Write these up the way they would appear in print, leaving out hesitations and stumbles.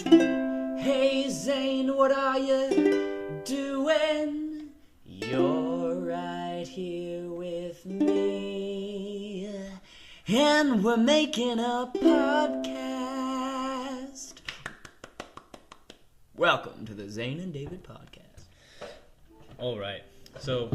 Hey Zane, what are you doing? You're right here with me, and we're making a podcast. Welcome to the Zane and David podcast. All right. So,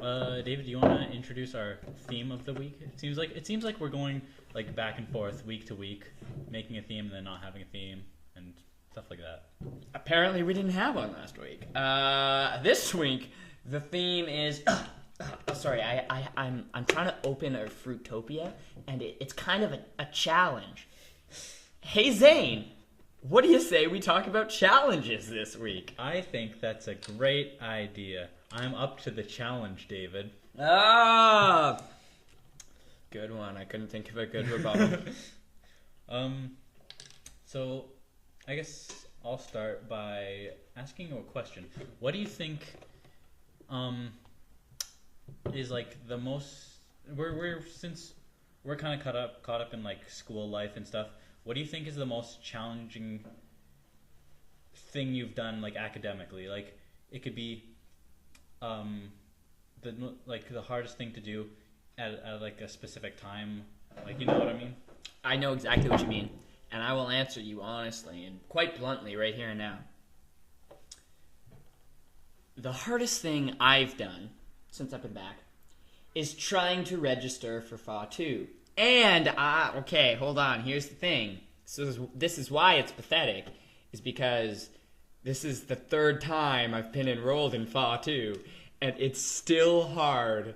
David, do you want to introduce our theme of the week? It seems like we're going like back and forth week to week, making a theme and then not having a theme and stuff like that. Apparently, we didn't have one last week. This week, the theme is. Sorry, I'm trying to open a Fruitopia, and it's kind of a challenge. Hey Zane, what do you say we talk about challenges this week? I think that's a great idea. I'm up to the challenge, David. Ah, good one. I couldn't think of a good rebuttal. So I guess I'll start by asking you a question. What do you think is like the most since we're kind of caught up in like school life and stuff, what do you think is the most challenging thing you've done like academically? Like it could be the hardest thing to do at like a specific time, like, you know what I mean? I know exactly what you mean, and I will answer you honestly and quite bluntly right here and now. The hardest thing I've done since I've been back is trying to register for FA 2. And, okay, hold on, here's the thing. This is why it's pathetic, is because this is the third time I've been enrolled in FA 2, and it's still hard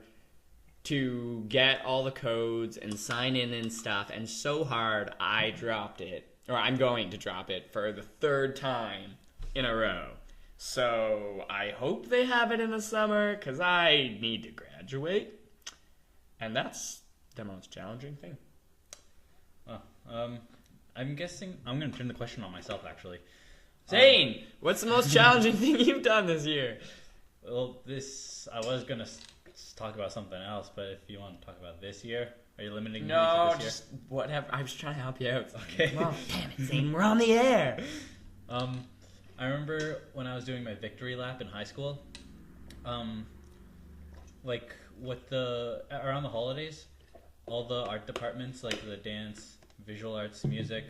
to get all the codes and sign in and stuff, and so hard I dropped it, or I'm going to drop it for the third time in a row. So I hope they have it in the summer, because I need to graduate, and that's the most challenging thing. I'm guessing I'm going to turn the question on myself, actually. Zane, what's the most challenging thing you've done this year? Well, I was going to talk about something else, but if you want to talk about this year, are you limiting me to this year? Just whatever. I was trying to help you out. Okay. Come on, damn it, Zane, we're on the air. I remember when I was doing my victory lap in high school, like around the holidays, all the art departments, like the dance, visual arts, music,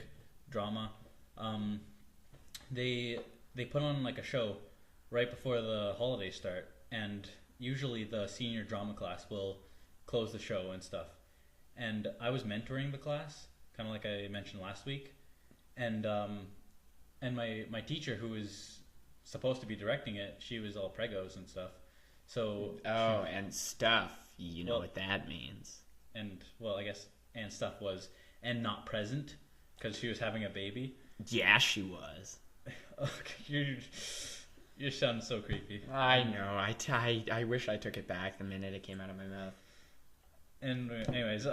drama, they put on like a show right before the holidays start, and usually the senior drama class will close the show and stuff. And I was mentoring the class, kind of like I mentioned last week, and my teacher, who was supposed to be directing it, she was all pregos and stuff. So and stuff, you know what that means. And well, I guess and stuff was and not present because she was having a baby. Yeah, she was. Okay, you sound so creepy. I know. I wish I took it back the minute it came out of my mouth. And anyways,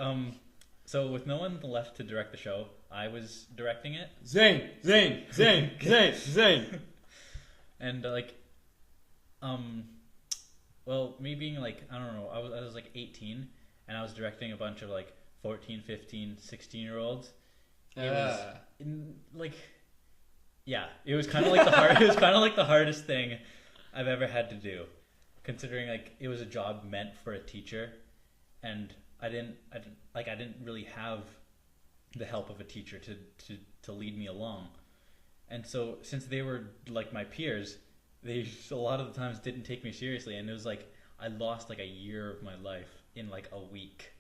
so with no one left to direct the show, I was directing it. Zane. And well, me being like, I don't know, I was like 18, and I was directing a bunch of like 14, 15, 16-year-olds. It was it was kind of like the hardest thing I've ever had to do, considering like it was a job meant for a teacher, and I didn't really have the help of a teacher to lead me along. And so since they were like my peers, they a lot of the times didn't take me seriously, and it was like I lost like a year of my life in like a week.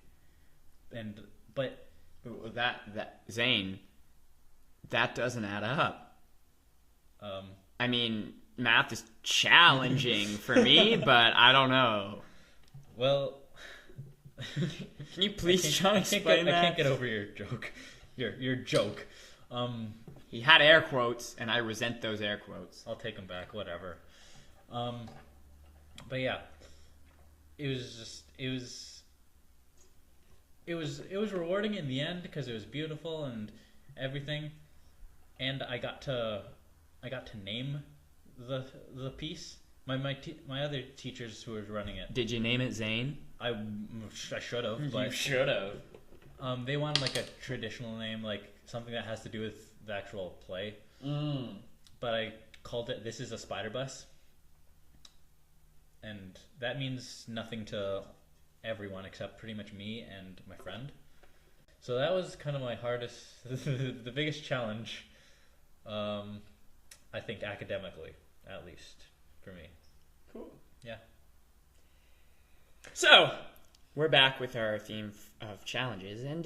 But that Zane, that doesn't add up. I mean, math is challenging for me, but I don't know. Well, can you please try and explain that? I can't get over your joke. Your joke. He had air quotes, and I resent those air quotes. I'll take them back, whatever. But yeah, it was rewarding in the end because it was beautiful and everything, and I got to name the piece. My other teachers who were running it. Did you name it Zane? I should have. But you should have. They wanted like a traditional name, like something that has to do with the actual play. Mm. But I called it "This is a Spider Bus," and that means nothing to everyone except pretty much me and my friend. So that was kind of my hardest, the biggest challenge, I think academically, at least for me. Cool. Yeah. So, we're back with our theme of challenges, and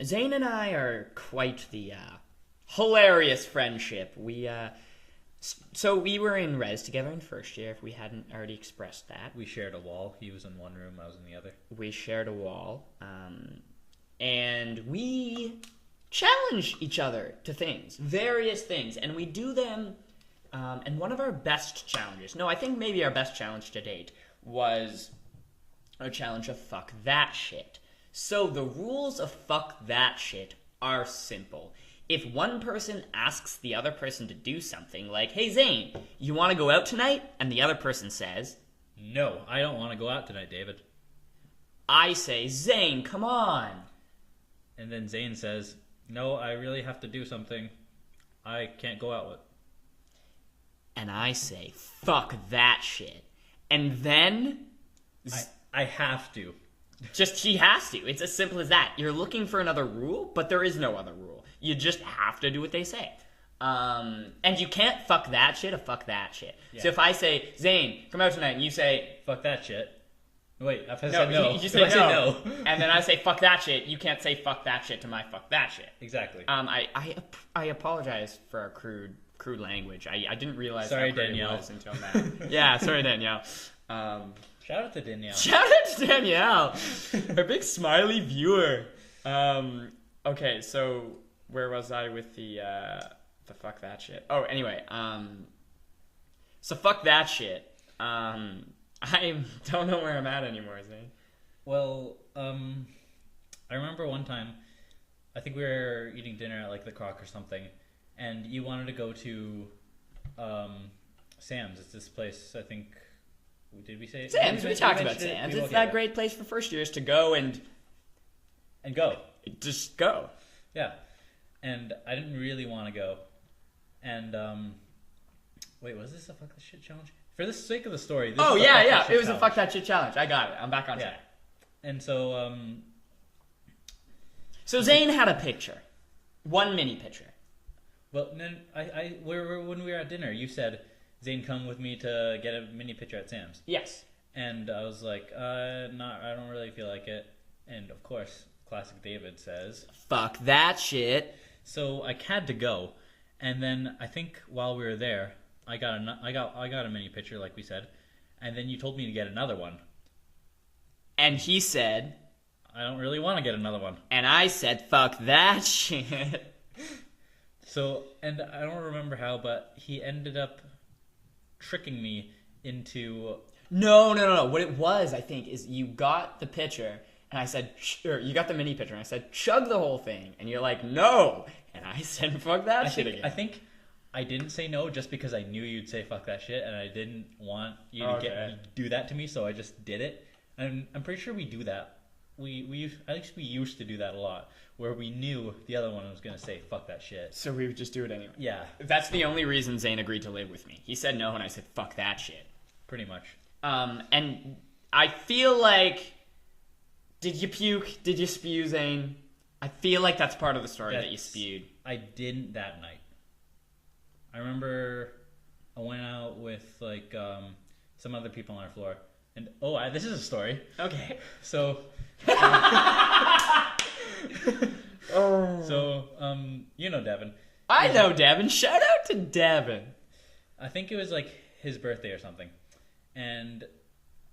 Zane and I are quite the hilarious friendship. So we were in res together in first year, if we hadn't already expressed that. We shared a wall. He was in one room, I was in the other. We shared a wall, and we challenge each other to things, various things, and we do them, and one of our best challenges, no, I think maybe our best challenge to date, was our challenge of fuck that shit. So the rules of fuck that shit are simple. If one person asks the other person to do something, like, hey Zane, you want to go out tonight? And the other person says, No, I don't want to go out tonight, David. I say, Zane, come on. And then Zane says, no, I really have to do something. I can't go out with. And I say, fuck that shit. And then I have to. just he has to. It's as simple as that. You're looking for another rule, but there is no other rule. You just have to do what they say. And you can't fuck that shit or fuck that shit. Yeah. So if I say, Zane, come out tonight, and you say, fuck that shit. Wait, if I no, say no, you say no. Say no. And then I say fuck that shit, you can't say fuck that shit to my fuck that shit. Exactly. I apologize for our crude language. I didn't realize sorry, how crude Danielle. it was until now. Yeah, sorry, Danielle. Shout out to Danielle. Shout out to Danielle, our big smiley viewer. Okay, so where was I with the fuck that shit? Oh, anyway, so fuck that shit. I don't know where I'm at anymore, Zane. Well, I remember one time, I think we were eating dinner at like the Croc or something, and you wanted to go to Sam's. It's this place, I think. Did we say it? Sam's. We talked about Sam's. It's that great place for first years to go and go. Just go. Yeah, and I didn't really want to go, and wait, was this a fuck that shit challenge? For the sake of the story. Oh yeah, it was a fuck that shit challenge. I got it. I'm back on track. And so, so Zane had a picture, one mini picture. Well, then when we were at dinner, you said, Zane, come with me to get a mini picture at Sam's. Yes. And I was like, I don't really feel like it. And of course, classic David says, fuck that shit. So I had to go, and then I think while we were there, I got a mini picture, like we said, and then you told me to get another one. And he said, I don't really want to get another one. And I said, fuck that shit. So, and I don't remember how, but he ended up tricking me into... No. What it was, I think, is you got the picture, and I said, or you got the mini picture, and I said, chug the whole thing. And you're like, no. And I said, fuck that shit again. I think I didn't say no just because I knew you'd say fuck that shit, and I didn't want you to do that to me, so I just did it. And I'm pretty sure we do that. At least we used to do that a lot, where we knew the other one was going to say fuck that shit. So we would just do it anyway. Yeah. That's the only reason Zane agreed to live with me. He said no, and I said fuck that shit. Pretty much. And I feel like... Did you puke? Did you spew, Zane? I feel like that's part of the story that you spewed. I didn't that night. I remember I went out with like some other people on our floor, and this is a story. Okay. So you know Devin. I know Devin. Shout out to Devin. I think it was like his birthday or something, and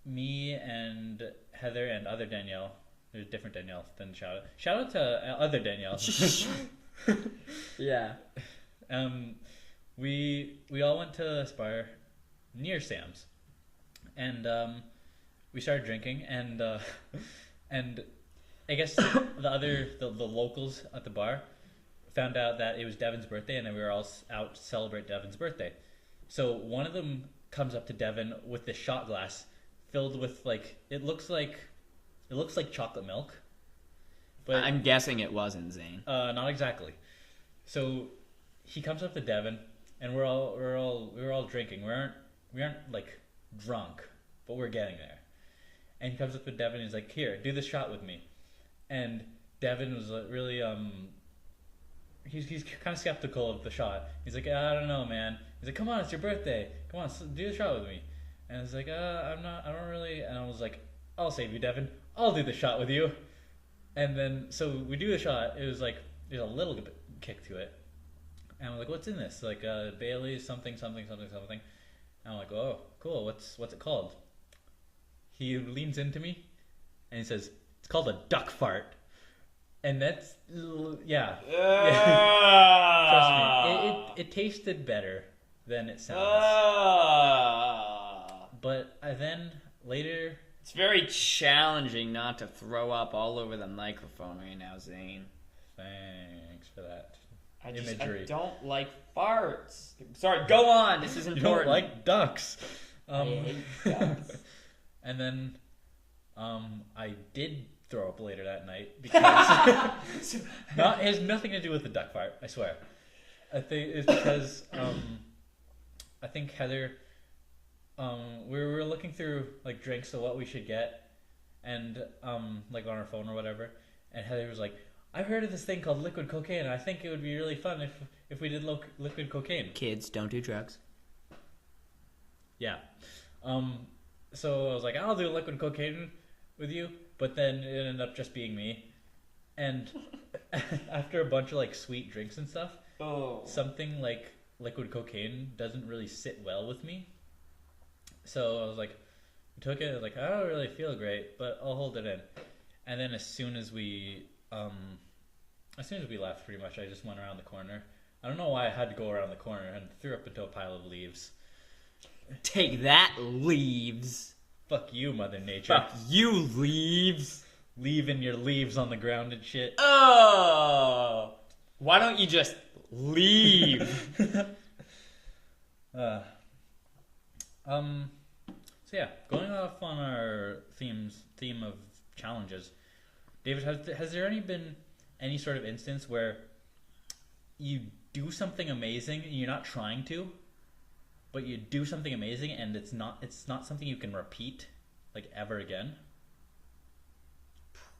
me and Heather and other Danielle. There's a different Danielle than shout out. Shout out to other Danielle. Yeah. We all went to Aspire near Sam's, and we started drinking, and I guess the locals at the bar found out that it was Devin's birthday, and then we were all out to celebrate Devin's birthday. So one of them comes up to Devin with this shot glass filled with it looks like chocolate milk. But I'm guessing it wasn't, Zane. Not exactly. So he comes up to Devin, and we were all drinking. We aren't like drunk, but we're getting there. And he comes up to Devin and he's like, "Here, do this shot with me." And Devin was really he's kind of skeptical of the shot. He's like, "I don't know, man." He's like, "Come on, it's your birthday. Come on, do the shot with me." And I was like, I don't really. And I was like, "I'll save you, Devin. I'll do the shot with you." And then so we do the shot. It was like there's a little bit kick to it. And I'm like, "What's in this?" Like Bailey's something. And I'm like, "Oh, cool. What's it called?" He leans into me and he says, "It's called a duck fart." And that's yeah. Trust me, it tasted better than it sounds. But then later, it's very challenging not to throw up all over the microphone right now, Zane. Thanks for that. I imagery. I don't like farts. Sorry, go on. This is important. You don't like ducks. I hate ducks. And then, I did throw up later that night because it has nothing to do with the duck fart. I swear. I think it's because I think Heather, we were looking through like drinks of what we should get, and like on our phone or whatever, and Heather was like, "I've heard of this thing called liquid cocaine, and I think it would be really fun if we did liquid cocaine." Kids, don't do drugs. Yeah. So I was like, "I'll do liquid cocaine with you," but then it ended up just being me. And after a bunch of like sweet drinks and stuff, something like liquid cocaine doesn't really sit well with me. So I was like, I took it. I was like, "I don't really feel great, but I'll hold it in." And then as soon as we left, pretty much, I just went around the corner. I don't know why I had to go around the corner and threw up into a pile of leaves. Take that, leaves. Fuck you, Mother Nature. Fuck you, leaves. Leaving your leaves on the ground and shit. Oh! Why don't you just leave? So yeah, going off on our theme of challenges, David, has there been any sort of instance where you do something amazing and you're not trying to, but you do something amazing and it's not something you can repeat like ever again?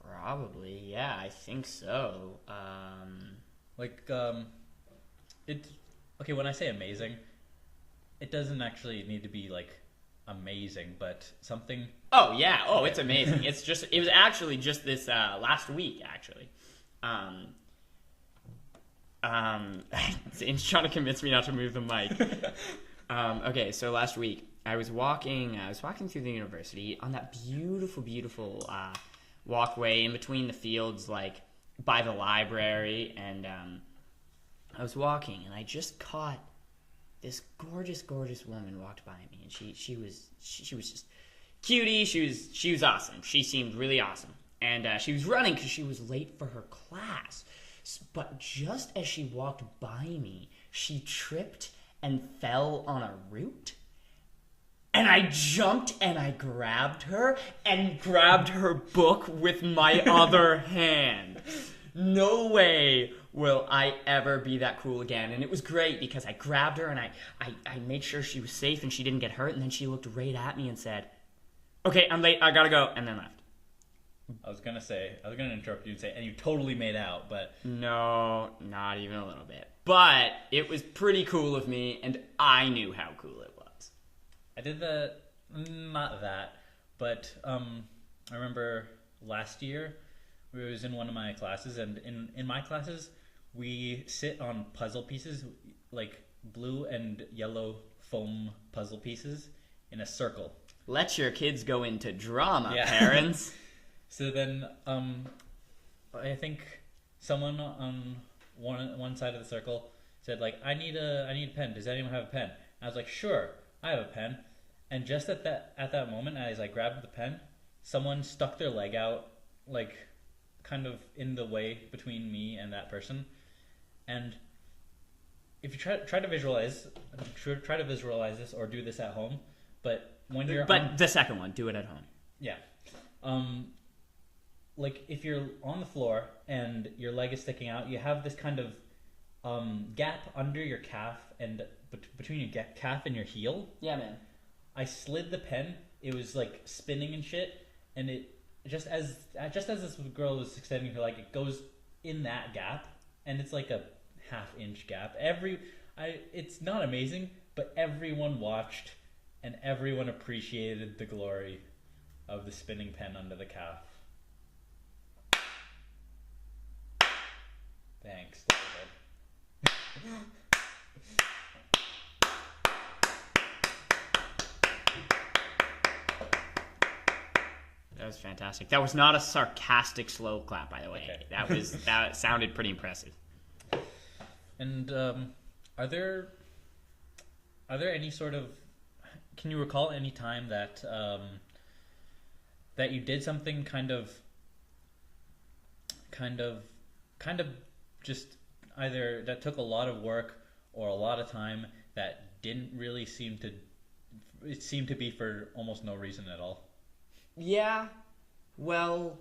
Probably, yeah, I think so. It's okay when I say amazing, it doesn't actually need to be like amazing, but something. Oh yeah, it's amazing. It was actually just this last week actually. Zane's trying to convince me not to move the mic. Okay, so last week I was walking through the university on that beautiful walkway in between the fields, like by the library, and I was walking and I just caught this gorgeous woman walked by me, and she was just cutie. She was awesome. She seemed really awesome, and she was running because she was late for her class. But just as she walked by me, she tripped and fell on a root. And I jumped and I grabbed her book with my other hand. No way will I ever be that cool again. And it was great because I grabbed her and I made sure she was safe and she didn't get hurt. And then she looked right at me and said, "Okay, I'm late, I gotta go," and then left. I was gonna interrupt you and say, "And you totally made out," but... No, not even a little bit. But it was pretty cool of me, and I knew how cool it was. I did not that, but I remember last year, we was in one of my classes, and in my classes, we sit on puzzle pieces, like blue and yellow foam puzzle pieces, in a circle. Let your kids go into drama, parents. So then, I think someone on one side of the circle said, like, I need a pen. Does anyone have a pen?" And I was like, "Sure, I have a pen." And just at that moment, as I grabbed the pen, someone stuck their leg out, like, kind of in the way between me and that person. And if you try to visualize this or do this at home, but when you're the second one, do it at home. Yeah. Like if you're on the floor and your leg is sticking out, you have this kind of gap under your calf and between your calf and your heel. Yeah, man. I slid the pen. It was like spinning and shit, and it just as this girl was extending her leg, it goes in that gap, and it's like a half-inch gap. It's not amazing, but everyone watched, and everyone appreciated the glory of the spinning pen under the calf. Thanks, David. That was fantastic. That was not a sarcastic slow clap, by the way. Okay. That sounded pretty impressive. And are there any sort of, can you recall any time that that you did something kind of just either that took a lot of work or a lot of time that didn't really seem to be for almost no reason at all? Yeah. Well.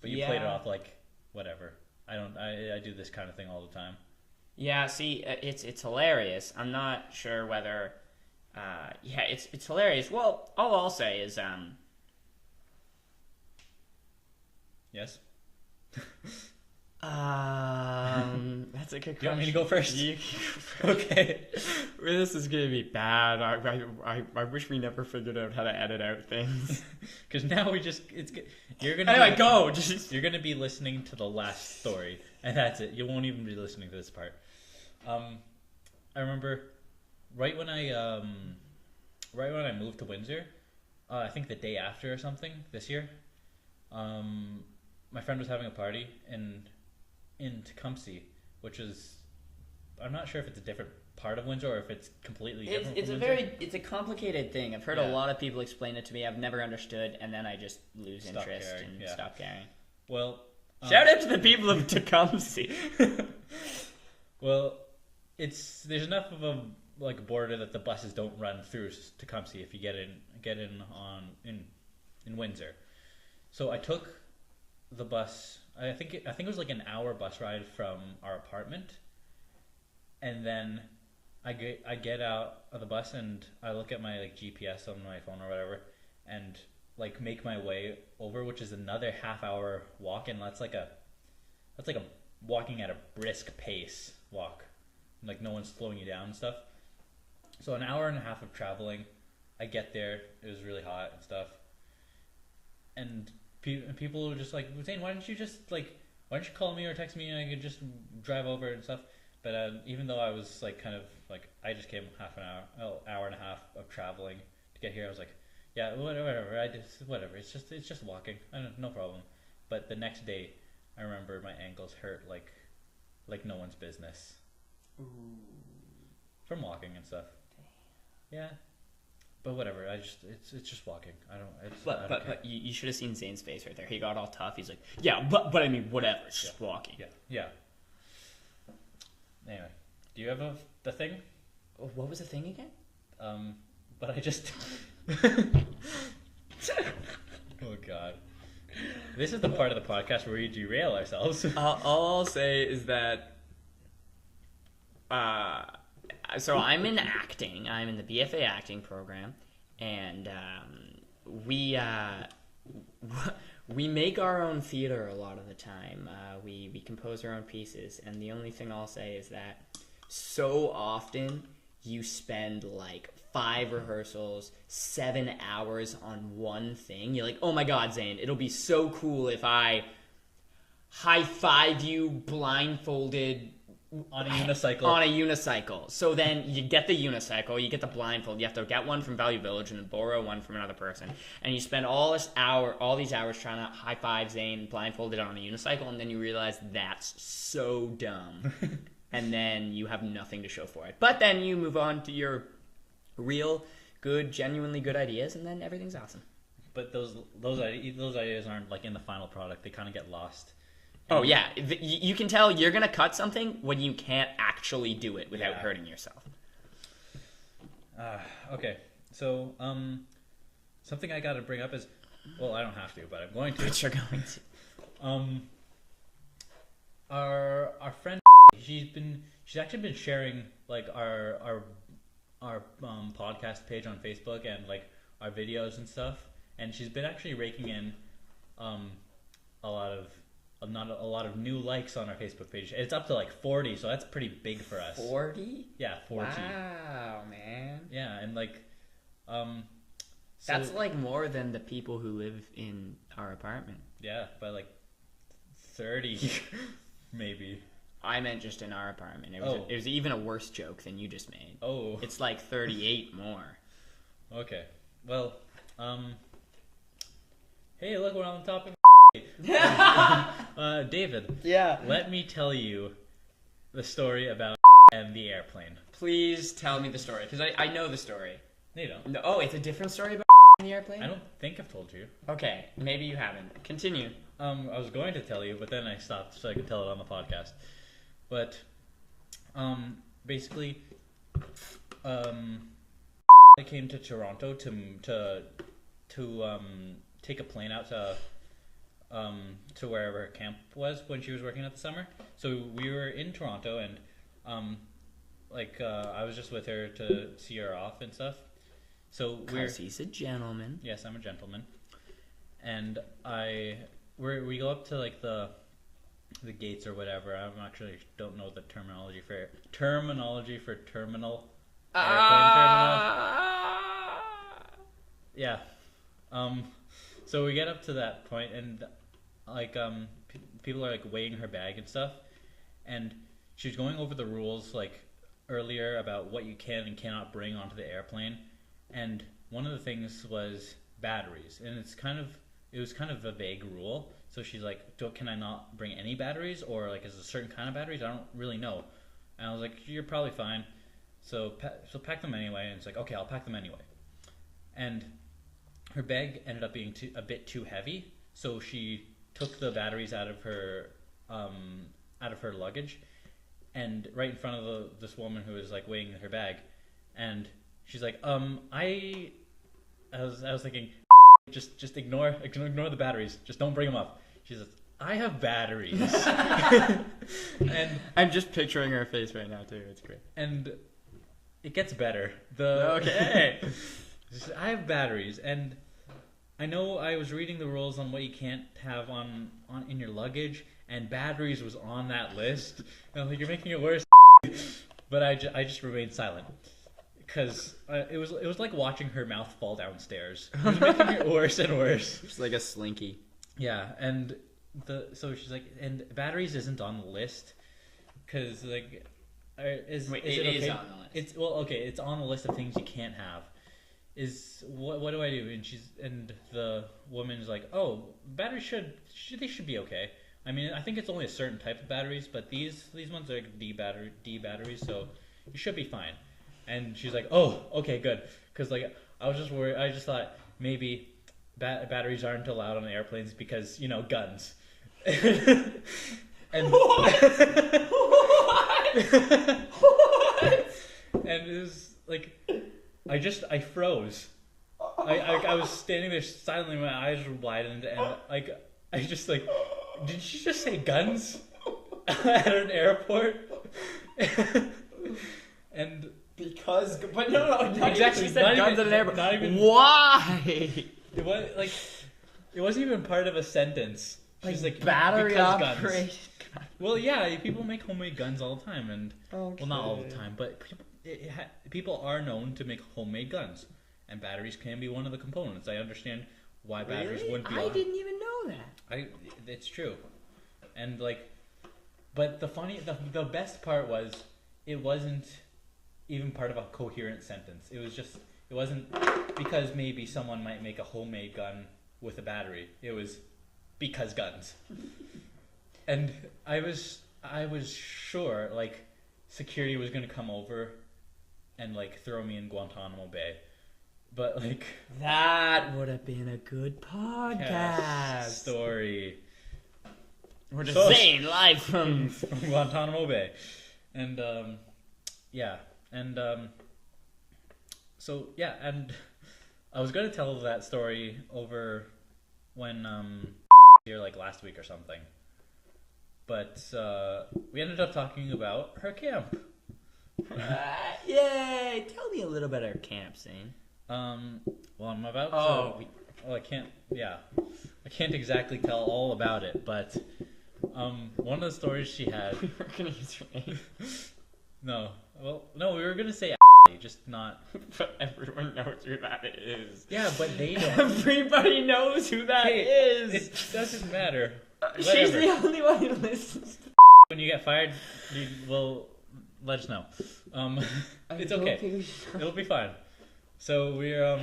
But you played it off like whatever. I do this kind of thing all the time. Yeah. See, it's hilarious. I'm not sure whether. Yeah, it's hilarious. Well, all I'll say is Yes. That's a good question. You want me to go first? You can go first. Okay. This is gonna be bad. I wish we never figured out how to edit out things. Because now you're gonna Anyway, go. You're gonna be listening to the last story, and that's it. You won't even be listening to this part. I remember right when I moved to Windsor, I think the day after or something this year, my friend was having a party in Tecumseh, which is, I'm not sure if it's a different part of Windsor or if it's completely different. It's a complicated thing. I've heard a lot of people explain it to me. I've never understood, and then I just lose interest and stop caring. Well, shout out to the people of Tecumseh. Well, there's enough of a border that the buses don't run through Tecumseh if you get in Windsor. So I took the bus. I think it was like an hour bus ride from our apartment, and then I get out of the bus and I look at my GPS on my phone or whatever, and make my way over, which is another half-hour walk, and that's like a walking at a brisk pace walk, no one's slowing you down and stuff. So an hour and a half of traveling. I get there. It was really hot and stuff, and people were just like, Zane, why don't you call me or text me and I could just drive over and stuff. But even though I was I just came hour and a half of traveling to get here, I was like, yeah, whatever. Whatever. It's just walking. No problem. But the next day, I remember my ankles hurt like no one's business. Ooh. From walking and stuff. Yeah. But whatever, it's just walking. But you should have seen Zane's face right there. He got all tough. He's like, yeah, but I mean, whatever. It's just walking. Yeah. Anyway, do you have the thing? What was the thing again? But I just. Oh God. This is the part of the podcast where we derail ourselves. All I'll say is that. So I'm in acting. I'm in the BFA acting program, and we make our own theater a lot of the time. We compose our own pieces, and the only thing I'll say is that so often you spend 5 rehearsals, 7 hours on one thing. You're like, oh my God, Zane, it'll be so cool if I high-five you blindfolded on a unicycle. On a unicycle. So then you get the unicycle, you get the blindfold, you have to get one from Value Village and then borrow one from another person. And you spend all these hours trying to high five Zane blindfolded on a unicycle, and then you realize that's so dumb. And then you have nothing to show for it. But then you move on to your real, good, genuinely good ideas, and then everything's awesome. But those ideas aren't in the final product. They kind of get lost. Oh, yeah. You can tell you're going to cut something when you can't actually do it without hurting yourself. Okay. So, something I got to bring up is, well, I don't have to, but I'm going to. But you're going to. Our friend, she's been she's actually been sharing like our podcast page on Facebook and like our videos and stuff, and she's been actually raking in um a lot of not a lot of new likes on our Facebook page. It's up to like 40, so that's pretty big for us. 40? Yeah, 40. Wow, man. Yeah, and like so, That's like more than the people who live in our apartment. yeah, by like 30 maybe. I meant just in our apartment. It was even a worse joke than you just made. Oh. It's like 38 more. Okay. Well, hey, look, we're on the topic. David. Yeah. Let me tell you the story about and the airplane. Please tell me the story, because I know the story. No, you don't. No, oh, it's a different story about the airplane? I don't think I've told you. Okay, maybe you haven't. Continue. I was going to tell you, but then I stopped so I could tell it on the podcast. But, basically, I came to Toronto to take a plane out to wherever her camp was when she was working at the summer. So we were in Toronto, and I was just with her to see her off and stuff. So Because he's a gentleman. yes, I'm a gentleman, and we go up to like the gates or whatever. I actually don't know the terminology for terminal. Airplane terminal. Yeah. So we get up to that point, and like people are like weighing her bag and stuff, and she was going over the rules like earlier about what you can and cannot bring onto the airplane, and one of the things was batteries, and it was kind of a vague rule. So she's like, can I not bring any batteries, or like is it a certain kind of batteries? I don't really know. And I was like, you're probably fine. So pack them anyway. And it's like, okay, I'll pack them anyway. And her bag ended up being a bit too heavy, so she took the batteries out of her luggage, and right in front of this woman who was like weighing her bag, and she's like, I was thinking, just ignore the batteries, just don't bring them up. She says, I have batteries. And I'm just picturing her face right now too. It's great. And it gets better. Okay. I have batteries, and I know I was reading the rules on what you can't have on in your luggage, and batteries was on that list. And I'm like, you're making it worse. But I just remained silent, because it was like watching her mouth fall downstairs. It was making it worse and worse. It's like a slinky. Yeah, and so she's like, and batteries isn't on the list, because like, is it okay? On the list. It's on the list of things you can't have. What do I do? And the woman's like, oh, batteries should be okay. I mean, I think it's only a certain type of batteries, but these ones are D batteries, so you should be fine. And she's like, oh, okay, good, because like I was just worried. I just thought maybe batteries aren't allowed on airplanes because, you know, guns. And What? and it was like, I froze. I was standing there silently, my eyes were widened, and like I just like, did she just say guns at an airport? And but no, not exactly, even, she said guns at an airport. not even. Why? It was like, it wasn't even part of a sentence. She's like, battery because operated guns. Well, yeah, people make homemade guns all the time, and Okay. well, not all the time, but people are known to make homemade guns, and batteries can be one of the components. I understand why batteries Really? wouldn't be. I didn't even know that. It's true, and like, but the best part was it wasn't even part of a coherent sentence. It wasn't because maybe someone might make a homemade gun with a battery. It was because guns. And I was sure like security was gonna come over and like throw me in Guantanamo Bay, but like That would have been a good podcast. story We're just So- Zane live from. from Guantanamo Bay, and yeah, and so yeah, and I was gonna tell that story over when here like last week or something. But we ended up talking about her camp. Yay! Tell me a little about our camp, Zane. Well, I'm about to... Oh, I can't... Yeah. I can't exactly tell all about it, but one of the stories she had... we were going to use her name. No. Well, no, we were going to say just not... But everyone knows who that is. Yeah, but they don't. Everybody knows who that is. It doesn't matter. She's the only one who listens. When you get fired, you will let us know. It's okay. It'll be fine. So we're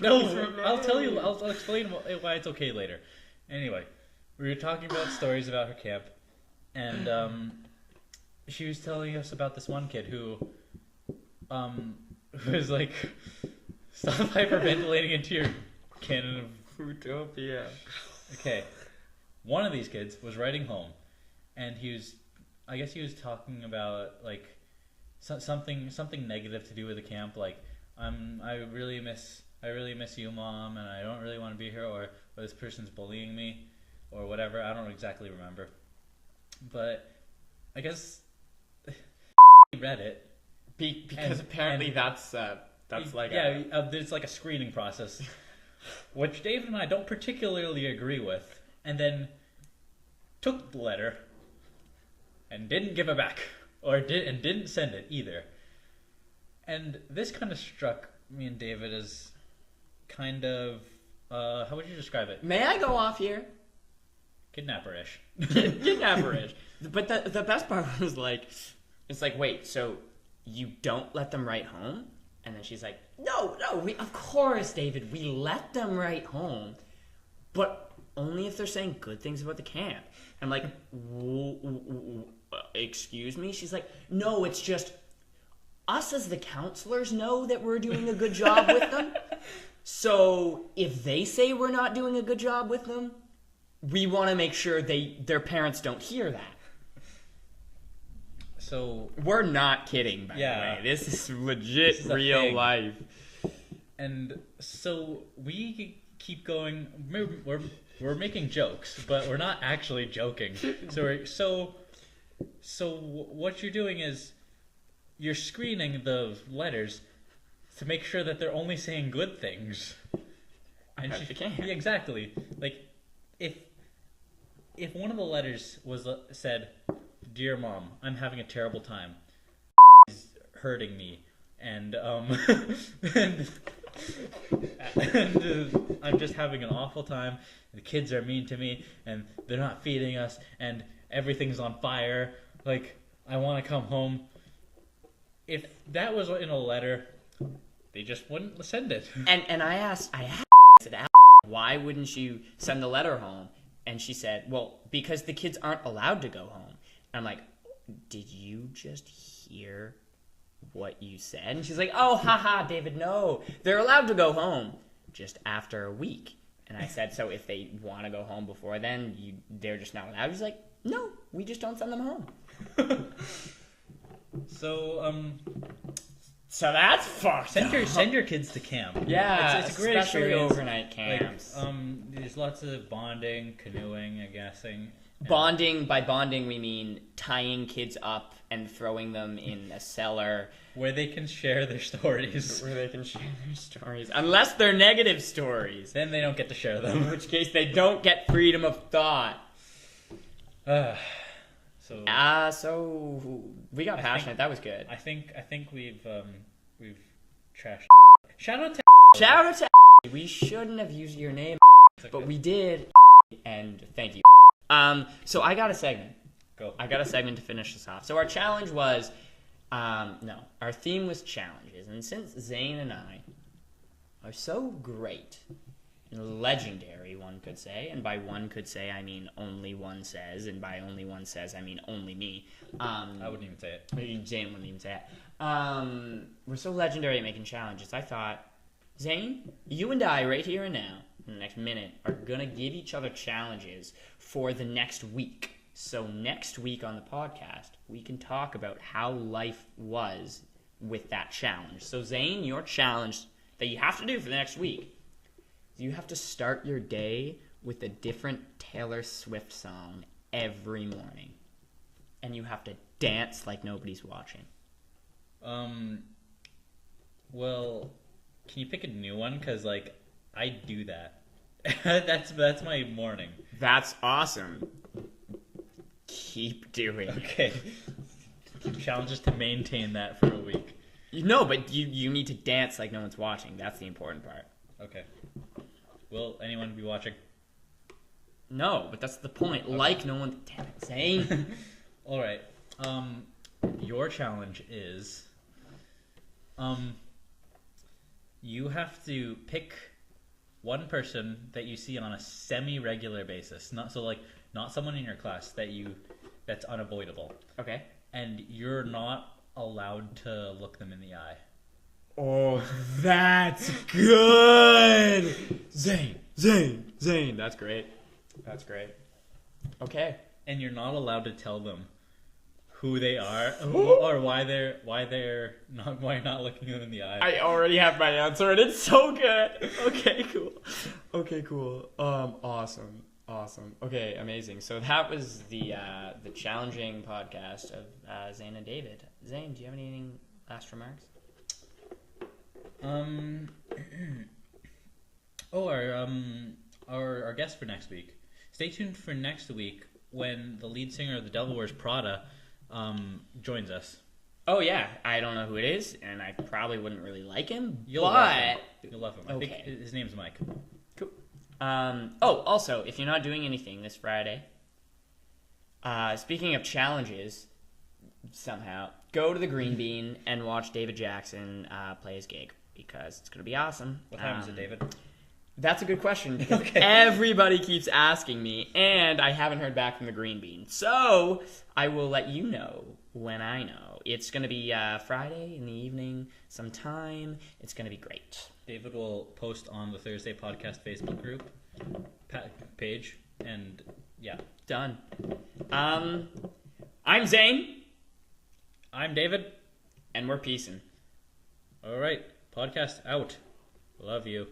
No, I'll tell you. I'll explain why it's okay later. Anyway, we were talking about stories about her camp, and she was telling us about this one kid who was like, stop hyperventilating into your cannon of Utopia. Okay, one of these kids was writing home, and I guess he was talking about like something negative to do with the camp, like I really miss you, Mom, and I don't really want to be here, or this person's bullying me, or whatever. I don't exactly remember, but I guess he read it because apparently that's like there's like a screening process, which David and I don't particularly agree with, and then took the letter and didn't give it back, and didn't send it either. And this kind of struck me and David as kind of how would you describe it? May I go off here? Kidnapper-ish. Kidnapper-ish. But the best part was like, it's like, wait, so you don't let them write home? And then she's like, no, of course, David, we let them write home, but only if they're saying good things about the camp. I'm like, excuse me? She's like, no, it's just us as the counselors know that we're doing a good job with them. So if they say we're not doing a good job with them, we want to make sure their parents don't hear that. So we're not kidding, by the way. This is legit real life. And so we keep going. We're making jokes, but we're not actually joking. So what you're doing is you're screening the letters to make sure that they're only saying good things. And you can. Yeah, exactly. Like if one of the letters was said, "Dear Mom, I'm having a terrible time. Is hurting me, and and I'm just having an awful time. The kids are mean to me, and they're not feeding us, and everything's on fire. Like, I want to come home." If that was in a letter, they just wouldn't send it. And I said, why wouldn't you send the letter home? And she said, well, because the kids aren't allowed to go home. And I'm like, did you just hear what you said? And she's like, oh, haha, David, no. They're allowed to go home just after a week. And I said, so if they want to go home before then, they're just not allowed? She's like, no, we just don't send them home. So that's fucked. Send your kids to camp. Yeah, it's a great especially experience. Overnight camps. Like, there's lots of bonding, canoeing, I'm guessing. Bonding, by bonding we mean tying kids up and throwing them in a cellar where they can share their stories. Unless they're negative stories. Then they don't get to share them. In which case they don't get freedom of thought. So we got passionate. That was good. I think we've trashed. Shout out to. We shouldn't have used your name, but we did. And thank you. So I got a segment. Go. I got a segment to finish this off. So our challenge was, our theme was challenges, and since Zane and I are so great and legendary, one could say, and by one could say I mean only one says, and by only one says I mean only me. I wouldn't even say it. Zane wouldn't even say it. We're so legendary at making challenges. I thought, Zane, you and I, right here and now, in the next minute, are gonna give each other challenges for the next week. So next week on the podcast, we can talk about how life was with that challenge. So Zane, your challenge that you have to do for the next week, you have to start your day with a different Taylor Swift song every morning. And you have to dance like nobody's watching. Well, can you pick a new one? Because, like, I do that. That's my morning. That's awesome. Keep doing it. Okay. Challenge is to maintain that for a week. No, but you need to dance like no one's watching. That's the important part. Okay. Will anyone be watching? No, but that's the point. Okay. Like no one... Damn it, Zane. All right. Your challenge is... you have to pick one person that you see on a semi-regular basis. Not someone in your class that's unavoidable. Okay. And you're not allowed to look them in the eye. Oh, that's good. Zane. That's great. Okay. And you're not allowed to tell them who they are or why not looking them in the eye. I already have my answer and it's so good. Okay, cool. Awesome. Okay, amazing. So that was the challenging podcast of Zane and David. Zane, do you have anything last remarks? Our guest for next week. Stay tuned for next week when the lead singer of The Devil Wears Prada joins us. Oh yeah, I don't know who it is, and I probably wouldn't really like him. You'll love him. Okay. I think his name's Mike. Cool. Also, if you're not doing anything this Friday, speaking of challenges, somehow go to the Green Bean and watch David Jackson play his gig because it's gonna be awesome. What time is it, David? That's a good question because everybody keeps asking me, and I haven't heard back from the Green Bean. So I will let you know when I know. It's going to be Friday in the evening sometime. It's going to be great. David will post on the Thursday Podcast Facebook group page, and yeah. Done. I'm Zane. I'm David. And we're peacing. All right. Podcast out. Love you.